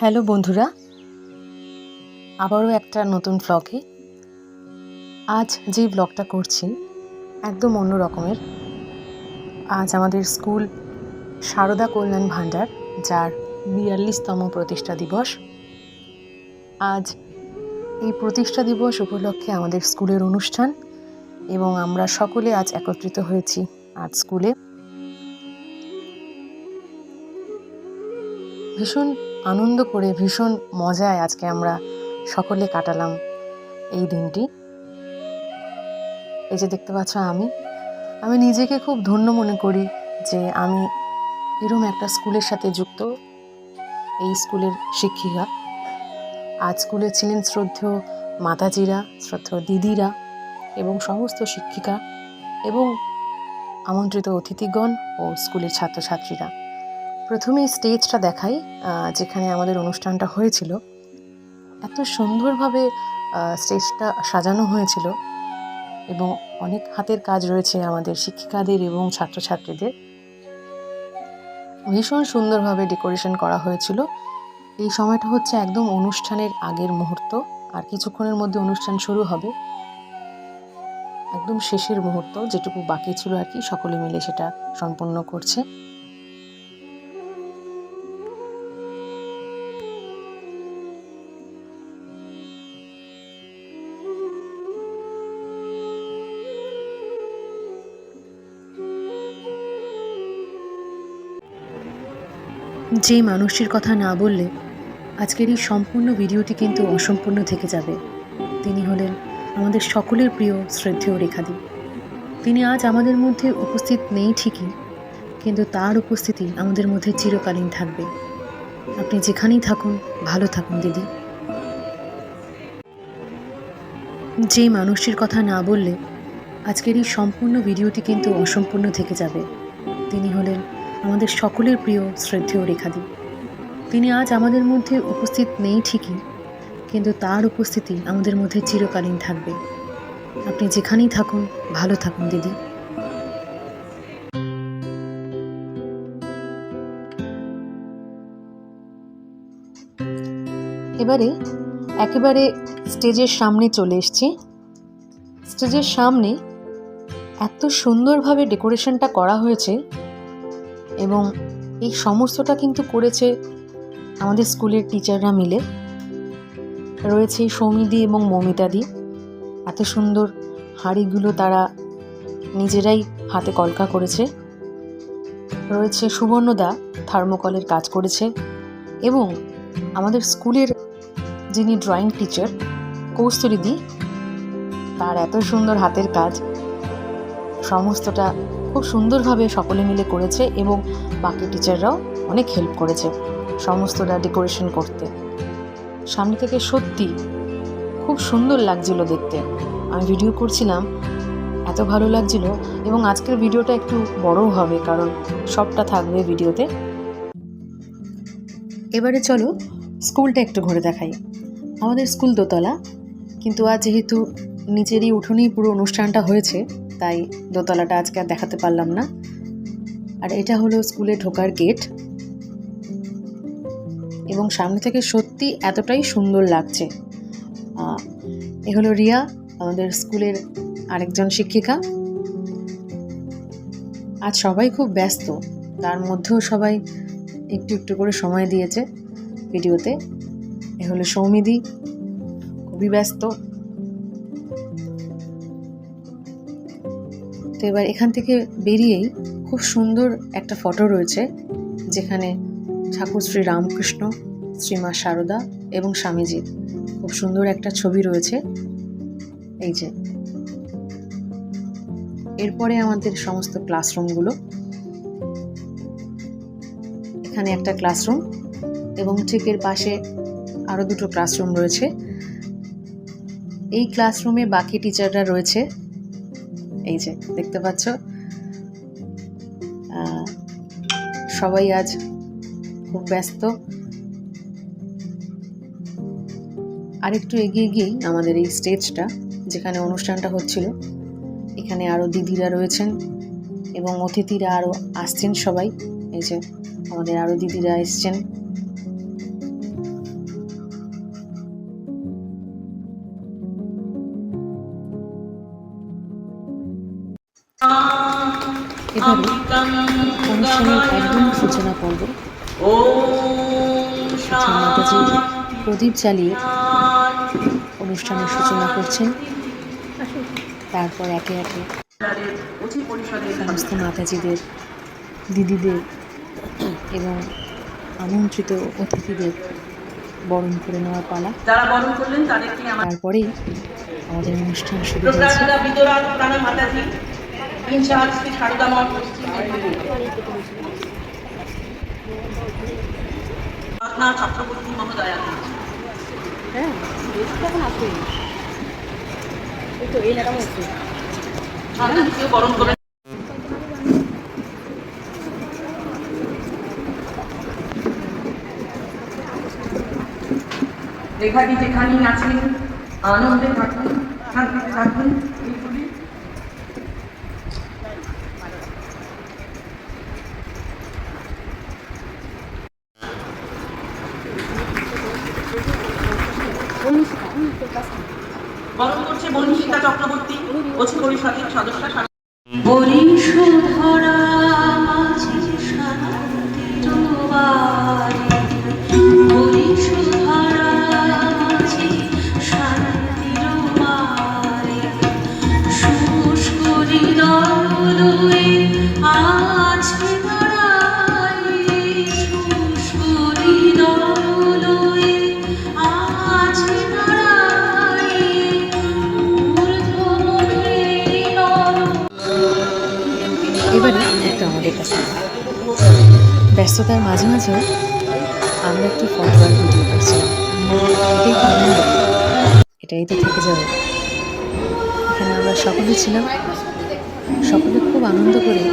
Hello বন্ধুরা, আবারও একটা নতুন ব্লগে। আজ যে ব্লগটা করছি একদম অন্য রকমের। আজ আমাদের স্কুল সারদা কল্যাণ ভাণ্ডার, যার ৪২তম প্রতিষ্ঠা দিবস। আজ এই প্রতিষ্ঠা দিবস উপলক্ষে আমাদের স্কুলের অনুষ্ঠান, এবং আমরা সকলে আজ একত্রিত হয়েছি আজ স্কুলে। ভীষণ আনন্দ করে, ভীষণ মজায় আজকে আমরা সকলে কাটালাম এই দিনটি। এই যে দেখতে পাচ্ছ, আমি নিজেকে খুব ধন্য মনে করি যে আমি এরকম একটা স্কুলের সাথে যুক্ত, এই স্কুলের শিক্ষিকা। আজ স্কুলে ছিলেন শ্রদ্ধেয় মাতাজিরা, শ্রদ্ধেয় দিদিরা এবং সমস্ত শিক্ষিকা এবং আমন্ত্রিত অতিথিগণ ও স্কুলের ছাত্রছাত্রীরা। প্রথমেই স্টেজটা দেখাই, যেখানে আমাদের অনুষ্ঠানটা হয়েছিল। এত সুন্দরভাবে স্টেজটা সাজানো হয়েছিল এবং অনেক হাতের কাজ রয়েছে আমাদের শিক্ষিকাদের এবং ছাত্রছাত্রীদের। ভীষণ সুন্দরভাবে ডেকোরেশন করা হয়েছিল। এই সময়টা হচ্ছে একদম অনুষ্ঠানের আগের মুহূর্ত, আর কিছুক্ষণের মধ্যে অনুষ্ঠান শুরু হবে। একদম শেষের মুহূর্ত, যেটুকু বাকি ছিল আর কি, সকলে মিলে সেটা সম্পন্ন করছে। যে মানুষটির কথা না বললে আজকের এই সম্পূর্ণ ভিডিওটি কিন্তু অসম্পূর্ণ থেকে যাবে। তিনি হলেন আমাদের সকলের প্রিয় শ্রদ্ধেয় রেখাদি। তিনি আজ আমাদের মধ্যে উপস্থিত নেই ঠিকই, কিন্তু তার উপস্থিতি আমাদের মধ্যে চিরকালীন থাকবে। আপনি যেখানেই থাকুন, ভালো থাকুন দিদি। যে মানুষটির কথা না বললে আজকের এই সম্পূর্ণ ভিডিওটি কিন্তু অসম্পূর্ণ থেকে যাবে। তিনি হলেন আমাদের সকলের প্রিয় শ্রদ্ধেয় রেখাদি। তিনি আজ আমাদের মধ্যে উপস্থিত নেই ঠিকই, কিন্তু তার উপস্থিতি আমাদের মধ্যে চিরকালীন থাকবে। আপনি যেখানেই থাকুন, ভালো থাকুন দিদি। এবারে একেবারে স্টেজের সামনে চলে এসেছি। স্টেজের সামনে এত সুন্দরভাবে ডেকোরেশনটা করা হয়েছে, এবং এই সমস্তটা কিন্তু করেছে আমাদের স্কুলের টিচাররা মিলে। রয়েছে সৌমিদি এবং মৌমিতাদি। এত সুন্দর হাঁড়িগুলো তারা নিজেরাই হাতে কলকা করেছে। রয়েছে সুবর্ণদা, থার্মোকলের কাজ করেছে। এবং আমাদের স্কুলের যিনি ড্রয়িং টিচার কৌস্তরীদি, তার এত সুন্দর হাতের কাজ, সমস্তটা খুব সুন্দরভাবে সকলে মিলে করেছে, এবং বাকি টিচাররাও অনেক হেল্প করেছে সমস্তটা ডেকোরেশন করতে। সামনে থেকে সত্যি খুব সুন্দর লাগছিল দেখতে। আমি ভিডিও করছিলাম, এত ভালো লাগছিল। এবং আজকের ভিডিওটা একটু বড়ও হবে, কারণ সবটা থাকবে ভিডিওতে। এবারে চলো স্কুলটা একটু ঘুরে দেখাই। আমাদের স্কুল দোতলা, কিন্তু আজ যেহেতু নিচেরই উঠোনেই পুরো অনুষ্ঠানটা হয়েছে, তাই দোতলাটা আজকে আর দেখাতে পারলাম না। আর এটা হলো স্কুলে ঢোকার গেট, এবং সামনে থেকে সত্যি এতটাই সুন্দর লাগছে। এ হলো রিয়া, আমাদের স্কুলের আরেকজন শিক্ষিকা। আজ সবাই খুব ব্যস্ত, তার মধ্যেও সবাই একটু একটু করে সময় দিয়েছে ভিডিওতে। এ হলো সৌমিদি, খুবই ব্যস্ত। তো এবার এখান থেকে বেরিয়েই খুব সুন্দর একটা ফটো রয়েছে, যেখানে ঠাকুর শ্রী রামকৃষ্ণ, শ্রীমা সারদা এবং স্বামীজির খুব সুন্দর একটা ছবি রয়েছে। এই যে, এরপরে আমাদের সমস্ত ক্লাসরুমগুলো। এখানে একটা ক্লাসরুম, এবং ঠিক এর পাশে আরও দুটো ক্লাসরুম রয়েছে। এই ক্লাসরুমে বাকি টিচাররা রয়েছে। এই যে দেখতে পাচ্ছ, সবাই আজ খুব ব্যস্ত। আরেকটু এগিয়ে গিয়েই আমাদের এই স্টেজটা, যেখানে অনুষ্ঠানটা হচ্ছিল, এখানে আরও দিদিরা রয়েছেন এবং অতিথিরা আরও আসছেন সবাই। এই যে আমাদের আরও দিদিরা এসছেন। এবারে অনুষ্ঠানের একদম সূচনা পর্ব। মাতাজি প্রদীপ জ্বালিয়ে অনুষ্ঠানের সূচনা করছেন। তারপর একে একে সমস্ত মাতাজিদের, দিদিদের এবং আমন্ত্রিত অতিথিদের বরণ করে নেওয়ার পালা। তারপরেই আমাদের অনুষ্ঠান শুরু হয়েছে। চক্রবর্তী মহোদয়া বরণ করে রেখাটি যেখানেই আছেন আনন্দে থাকুন, শান্তিতে থাকুন। বরণ করছে বনিশিকা চক্রবর্তী, অচি পরিষদের সদস্য। বরিশধরা মাঝি শান্তির বাড়ি, বরিশধরা মাঝি শান্তির বাড়ি, শুষ্ক হৃদয় আছে দাঁড়াই, শুষ্ক হৃদয় আছে দাঁড়াই, এবারে একটা আমাদের কাছে ব্যস্ততার মাঝে মাঝেও আমরা একটু ফটো আর ভিডিও করছিলাম। এটাই তো আনন্দ, এটাই তো থেকে যাবে। এখানে আমরা সকলে ছিলাম, সকলে খুব আনন্দ করে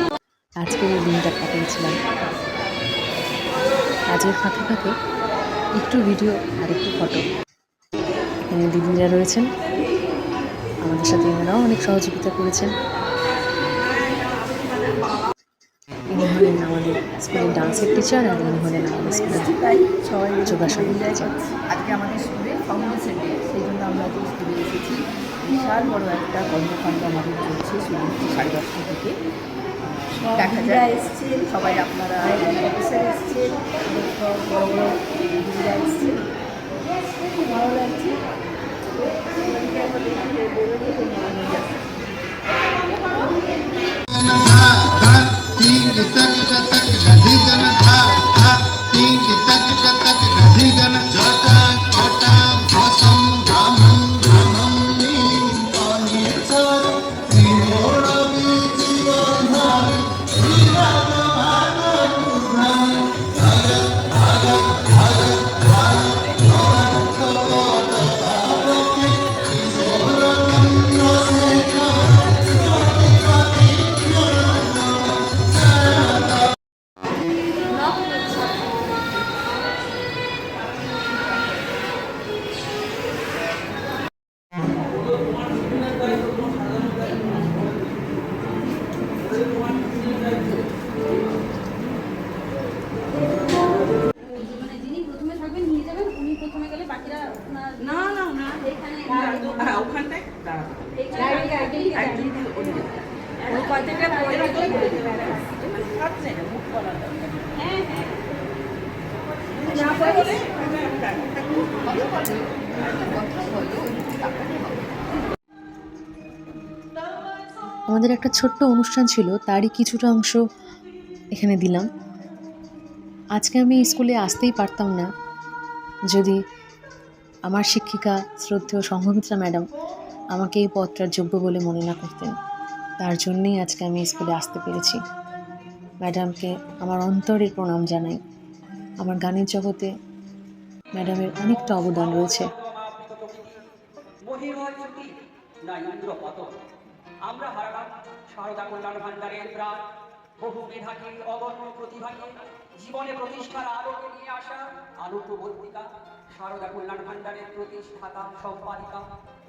আজকের এই দিনটা কাটিয়েছিলাম। কাজের ফাঁকে ফাঁকে একটু ভিডিও আর একটু ফটো। এখানে দিদিরা রয়েছেন, আমাদের সাথে এনারাও অনেক সহযোগিতা করেছেন। ইনি হলেন আমাদের স্কুলের ডান্সের টিচার, আর ইনি হলেন আমাদের স্কুলের যোগাসনের টিচার। আজকে আমাদের স্কুলে ফাউন্ডেশন ডে, সেই জন্য আমরা আজকে স্কুলে এসেছি। বিশাল বড় একটা কর্মকাণ্ড আমাদের চলছে শুরু হচ্ছে 10:30 থেকে। দেখা যায় এসছেন সবাই, আপনারা অফিসার এসছেন, সব বড় বড় দিদিরা এসছেন, খুব ভালো লাগছে। আমাদের একটা ছোট্ট অনুষ্ঠান ছিল, তারই কিছুটা অংশ এখানে দিলাম। আজকে আমি স্কুলে আসতেই পারতাম না যদি আমার শিক্ষিকা শ্রদ্ধেয় সংঘমিত্রা ম্যাডাম আমাকে এই পদটার যোগ্য বলে মনে না করতেন। তার জন্যেই আজকে আমি স্কুলে আসতে পেরেছি। ম্যাডামকে আমার অন্তরের প্রণাম জানাই। আমার গানের জগতে ম্যাডামের অনেকটা অবদান রয়েছে। আমরা হারালাম সারদা কল্যাণ ভান্ডারের প্রাণ, বহু মেধাকে, অগণ্য প্রতিভাকে জীবনে প্রতিষ্ঠার আলোকে নিয়ে আসা আলোকবর্তিকা সারদা কল্যাণ ভান্ডারের প্রতিষ্ঠাতা সম্পাদিকা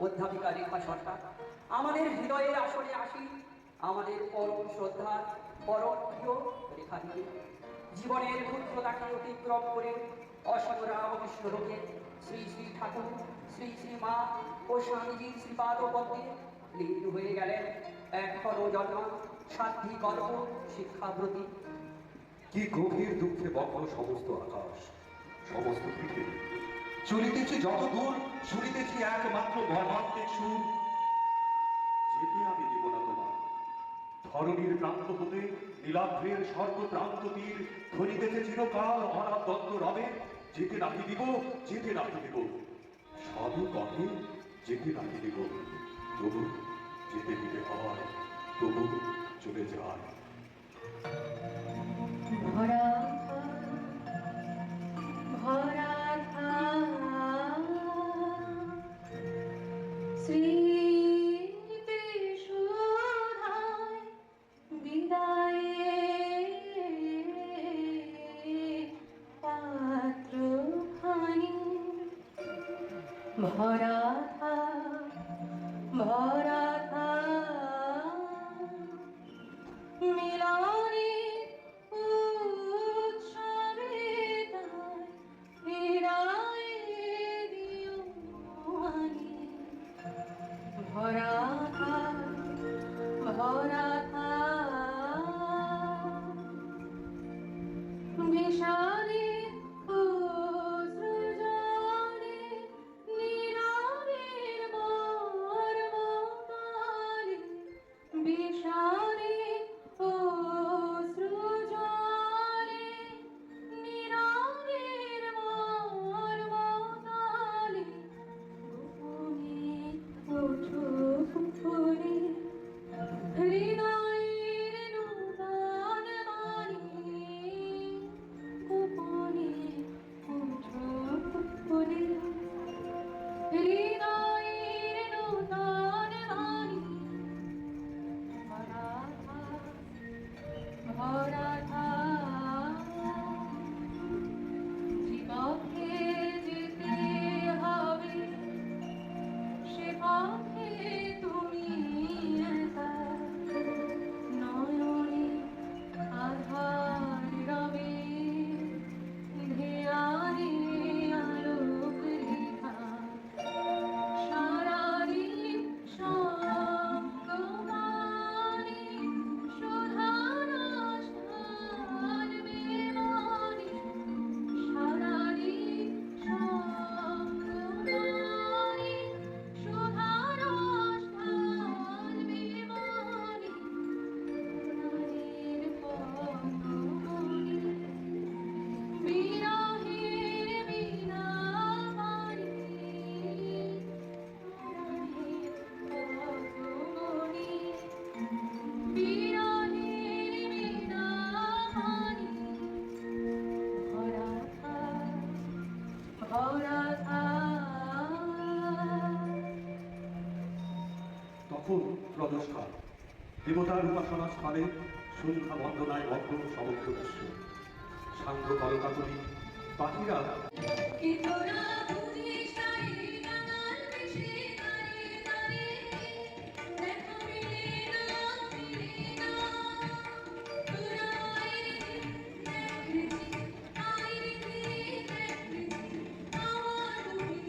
অধ্যাপিকা রেখা সরকার। আমাদের হৃদয়ের আসনে আসি আমাদের পরম শ্রদ্ধা, পরম প্রিয় রেখা দিদি। জীবনের ক্ষুদ্রতাকে অতিক্রম করে অসৎ রামকৃষ্ণ লোকে শ্রী শ্রী ঠাকুর, শ্রী শ্রী মা ও স্বামীজির শ্রীপাদ পদ্মে লীন হয়ে গেলেন। এখনো জন্ম সাধ্যি গর্ব শিক্ষাব্রতী। কি গভীর দুঃখে বক্র সমস্ত আকাশ, সমস্ত পৃথিবী। চলিতেছি যত দূর, শুনিতেছি একমাত্র মর্মান্তিক সুর। যেতে আমি দিব না তোমার। ধরণীর প্রান্ত হতে নীলাভ্রের স্বর্গ প্রান্ত তীর ধরিতেছে চিরকাল অনাথ দত্ত রবে। যেতে নাকি দিব, যেতে নাকি দিব, সবই কহে যেতে নাকি দিব। তবু যেতে দিতে হয়, তবু চলে যায়। ভরা ভরা স্মৃতি সুধায় বিদায়ে পাত্র খানি ভরা ভরা মিলনে উৎসবে তাই ফিরায়ে দিও আনি ভরা ভরা বিষাদে অশ্রু জলে নীরবের মর্মকালে বিষাদে অশ্রু জলে নীরবের মর্মকালে গোপনে ওঠো ফুলে হৃদয়ের নূতন বাণী গোপনে ওঠো ফুলে হৃদয়ের নূতন বাণী ভরা জীবকে যেতে হবে সে পথে তুমি একা নয়নে আধার রবে ধ্যানে আলোক রেখা সারাদিন সঙ্গমানি সুধারস ঢালবে মনে সারাদিন সঙ্গমানি সুধারস ঢালবে মনে সোনারের পদ্মমণি বিরহের বীণাপাণি সোনারের পদ্মমণি বিরহের বীণাপাণি ভরা ভরা তখন প্রদোষকাল, দেবতার উপাসনা স্থলে সন্ধ্যা বন্দনায় মগ্ন সমগ্র বিশ্ব। সান্ধ্য কলকাকলি পাখিরা কি তোরা বুঝিস তারে কাঙাল বেশে তারে তারে দেখা মিলে না তোরা আইরে আমার উড়ে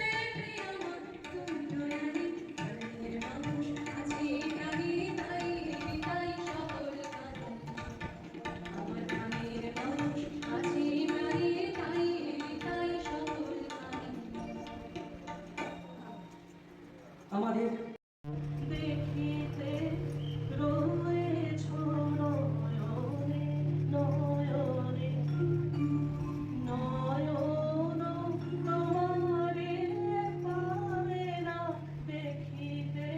দেখে আমার তুমি দয়ালে প্রাণের মানুষ আছে প্রাণী তাই তাই সকল কাঁদে আমার প্রাণের মানুষ আছে প্রাণী তাই তাই সকল কাঁদে আমাদের দেখিতে রয়েছ নয়নে নয়নে নয়ন তোমারে পাবে না দেখিতে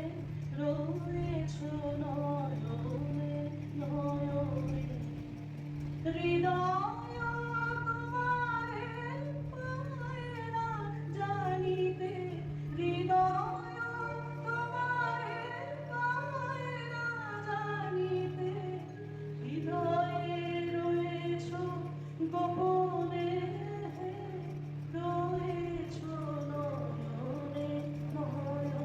রয়েছ নয়নে নয়নে হৃদয় তোমারে পায় না জানিতে হৃদয় তোমারে পায় না জানিতে হৃদয়ে রয়েছ গোপনে রয়েছ নয়নে নয়নে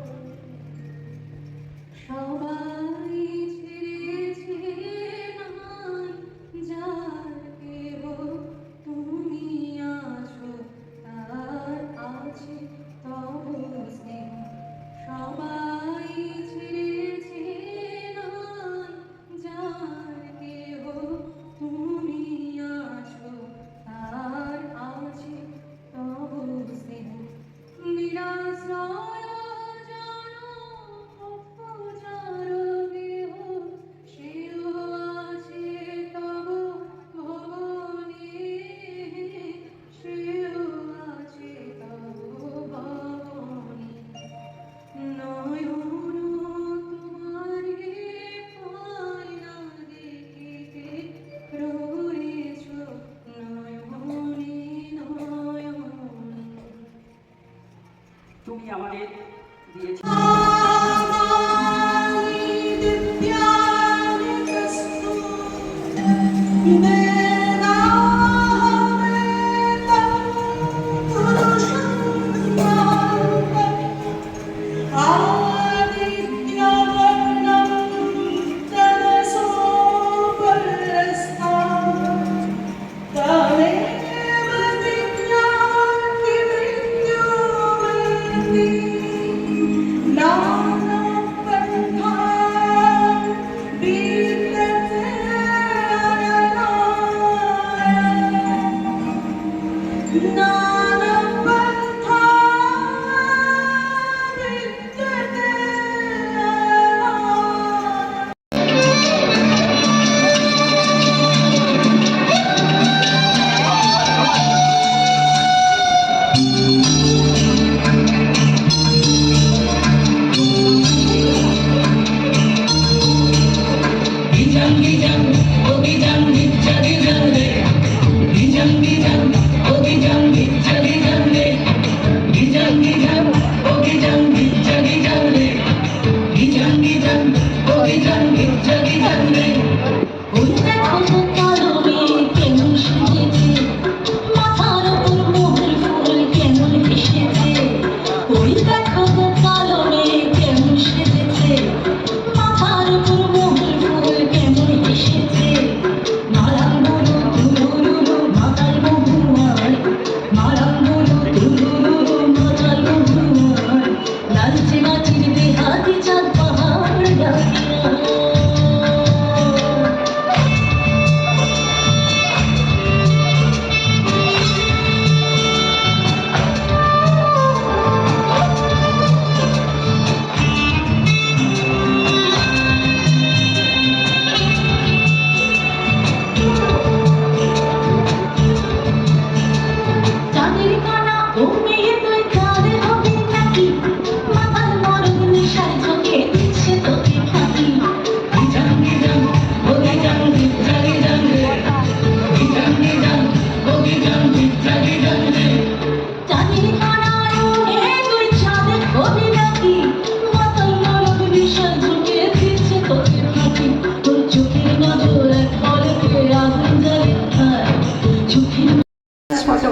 সবাই ছেড়েছে নাই যার কেবল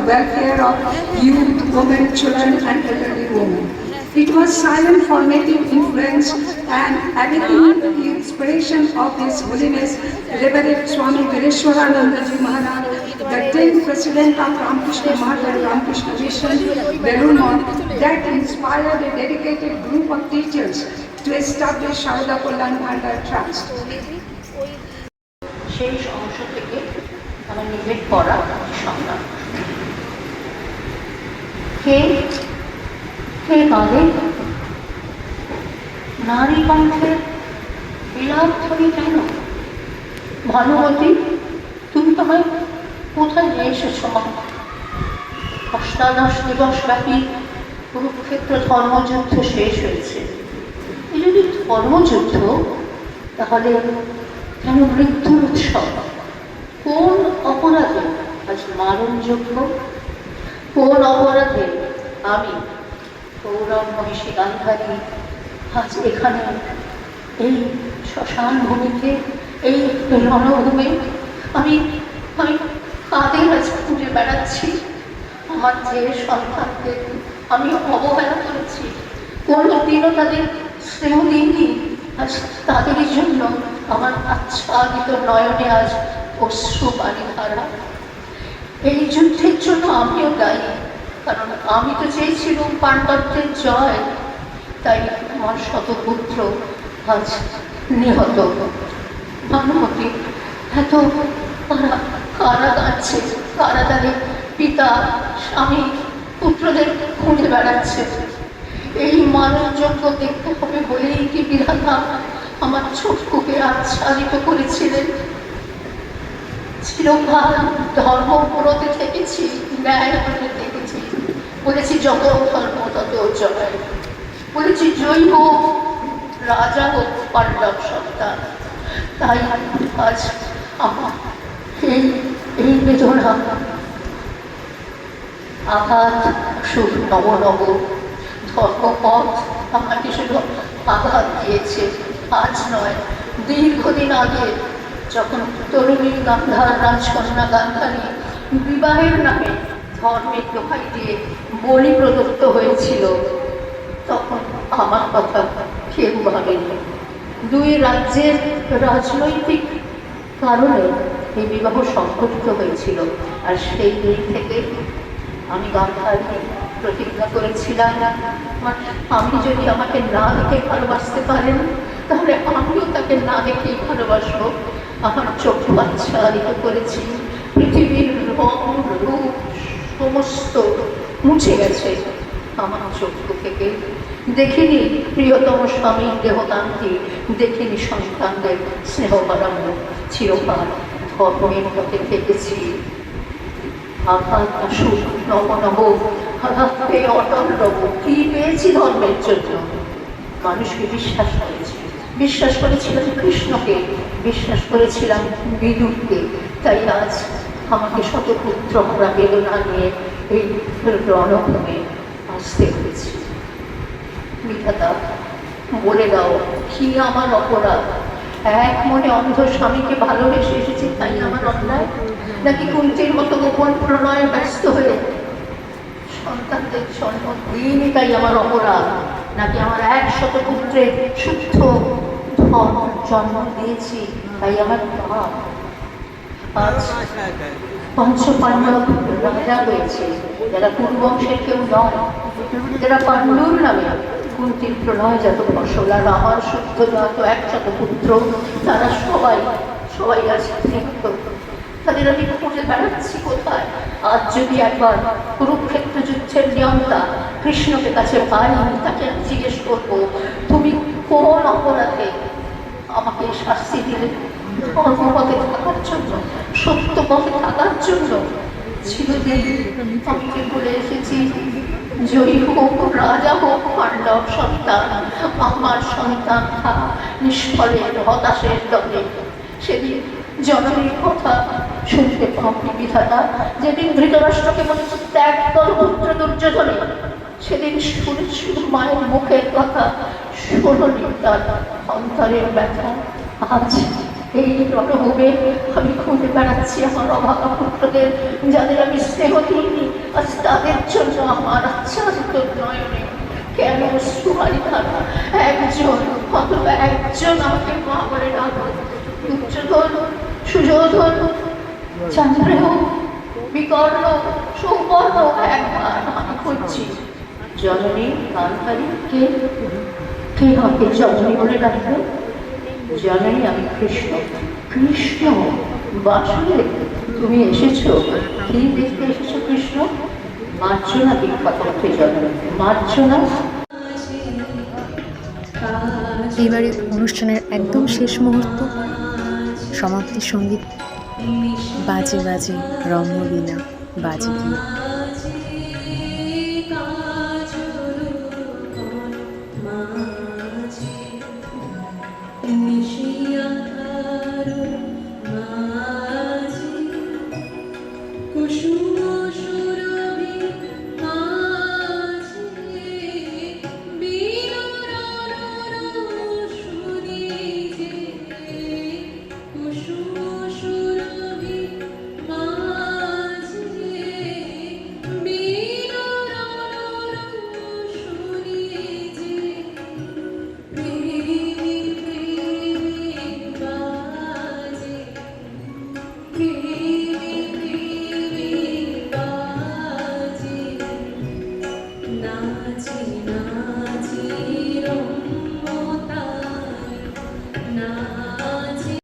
welfare of youth, women, children, and elderly women. It was silent formative influence and everything the inspiration of His Holiness Reverend Swami Vireshwarananda Ji Maharaj, the 10th President of Ramakrishna Math and Ramakrishna Mission, Belur, that inspired a dedicated group of teachers to establish Sharada Kalyan Bhandar Trust. সেই অংশ থেকে আমার নিজের পড়া সংগ্রাম। কে কে কাঁদে নারী কণ্ঠে বিলাপ ধরি কেন? ভানুমতি, তুমি তোমায় কোথায় নিয়ে এসেছো মা? অষ্টাদশ দিবস ব্যাপী কুরুক্ষেত্র ধর্মযুদ্ধ শেষ হয়েছে। এই যদি ধর্মযুদ্ধ, তাহলে কেন মৃত্যুর উৎসব? কোন অপরাধে আজ মারণযোগ্য? কোন অপরাধে আমি গৌরব মহিষী গান্ধারী আজ এখানে এই শ্মশান ভূমিতে, এই রণভূমে আমি আমি কাদের আজ খুঁজে বেড়াচ্ছি? আমার যে সন্তানদের আমি অবহেলা করেছি, কোনদিনও তাদের স্নেহ দিইনি, আজ তাদেরই জন্য আমার আচ্ছাদিত নয়নে আজ অশ্রু বাড়ি ধারা। এই যুদ্ধের জন্য আমিও দায়ী, কারণ আমি তো চেয়েছিলাম পাণ্ডবদের জয়, তাই আমার শতপুত্র আজ নিহত। ভানুমতি, এত কারা কাঁদছে, কারা তাদের পিতা, স্বামী, পুত্রদের খুঁজে বেড়াচ্ছে। এই মানবযজ্ঞ দেখতে হবে বলেই কি বিধাতা আমার চক্ষুকে আচ্ছাদিত করেছিলেন? চিরকাল ধর্ম পুরোতে থেকেছি, ন্যায় হতে দেখেছি, বলেছি যত ধর্ম তত জয়, বলেছি জয় হোক রাজা হোক পাণ্ডব সন্তান। তাই আজ আমার এই বেদনা আঘাত সুখ নব নব ধর্মপথ আমাকে শুধু আঘাত দিয়েছে। আজ নয়, দীর্ঘদিন আগে যখন তরুণী গান্ধার রাজকন্যা গান্ধারী বিবাহের নামে ধর্মের দোহাই দিয়ে বলি প্রদত্ত হয়েছিল, তখন আমার কথা কেউ ভাবেনি। দুই রাজ্যের রাজনৈতিক কারণে এই বিবাহ সংঘটিত হয়েছিল। আর সেই দিন থেকে আমি গান্ধারী প্রতিজ্ঞা করেছিলাম, আমি যদি আমাকে না দেখে ভালোবাসতে পারেন, তাহলে আমিও তাকে না দেখেই ভালোবাসবো। আমার চোখ আচ্ছাদিত করেছি, পৃথিবীর রং রূপ সমস্ত মুছে গেছে আমার চক্ষু থেকে। দেখিনি প্রিয়তম স্বামীর দেহকান্তি, দেখিনি সন্তানদের স্নেহ বাড়ানো। চিরকাল ধর্মের পথে থেকেছি। আঘাত আসুক নব নব, আঘাত পেয়ে অটল রব। কি পেয়েছি ধর্মের জন্য? মানুষকে বিশ্বাস করেছি, বিশ্বাস করেছিলাম কৃষ্ণকে, বিশ্বাস করেছিলাম বিদুরকে। তাই আজ আমাকে শতপুত্র হারা বেদনা নিয়ে এই রণভূমে আসতে হয়েছে। বিধাতা, বলে দাও কি আমার অপরাধ? এক মনে অন্ধ স্বামীকে ভালোবেসে এসেছি তাই আমার অন্যায়, নাকি কুন্তির মতো গোপন প্রণয়ে ব্যস্ত হয়ে সন্তানদের জন্ম দিইনি তাই আমার অপরাধ, নাকি আমার 100 পুত্রের শুদ্ধ ধন জন্ম দিয়েছি তাই আমার পাপ? আজ পঞ্চপাণ্ডব রাজা হয়েছে, যারা কুরুবংশের কেউ নয়, যারা পাণ্ডুর নামে কুন্তির প্রণয়জাত ফসল। আর আমার শুদ্ধজাত 100 পুত্র, তারা সবাই আজ নিহত। তাদের আমি খুঁজে বেড়াচ্ছি কোথায়? আজ যদি একবার কুরুক্ষেত্র যুদ্ধের নিয়ন্তা কৃষ্ণকে কাছে পাই, তাকে আমি জিজ্ঞেস করবো, তুমি কোন অপরাধে আমাকে শাস্তি দিলে? ধর্মপথে থাকার জন্য, সত্য পথে থাকার জন্য। চিরদিন আমাকে বলে এসেছি, জয়ী হোক রাজা হোক পাণ্ডব সন্তান, আমার সন্তান নিষ্ফলের হতাশের দলে। সেদিন জননীর কথা শুনতে পাওনি বিধাতা, যেদিন ধৃতরাষ্ট্রকে বলেছে ত্যাগ কর পুত্র দুর্যোধনে, সেদিন শুধু মায়ের মুখের কথা শোনি, তার অন্তরের ব্যথা। আজ এই রণভূমে আমি খুঁজে বেড়াচ্ছি আমার অভাগা পুত্রদের, যাদের আমি স্নেহ দিইনি। আজ তাদের জন্য আমার আচ্ছাদিত নয়নে কেন সুহারি ধারা? একজন, অথবা একজন আমাকে মা বলে ডাকো। দুর্যোধন, সুযোধন, চন্দ্রেয়, বিকর্ণ, সৌপর্ণ, একবার আমি খুঁজছি। জননী গান্ধারী কে? কে আমাকে জননী বলে ডাকবে? জননী, আমি কৃষ্ণ। কৃষ্ণ, বাসুদেব, তুমি এসেছো? কি দেখতে এসেছো কৃষ্ণ? মার্জনা বিখ্যাত হতে জননী, মার্জনা। এইবারে অনুষ্ঠানের একদম শেষ মুহূর্ত, সমাপ্তির সঙ্গীত বাজে বাজে রম্যবীণা বাজে দিয়ে। নাচি রম্যতায় না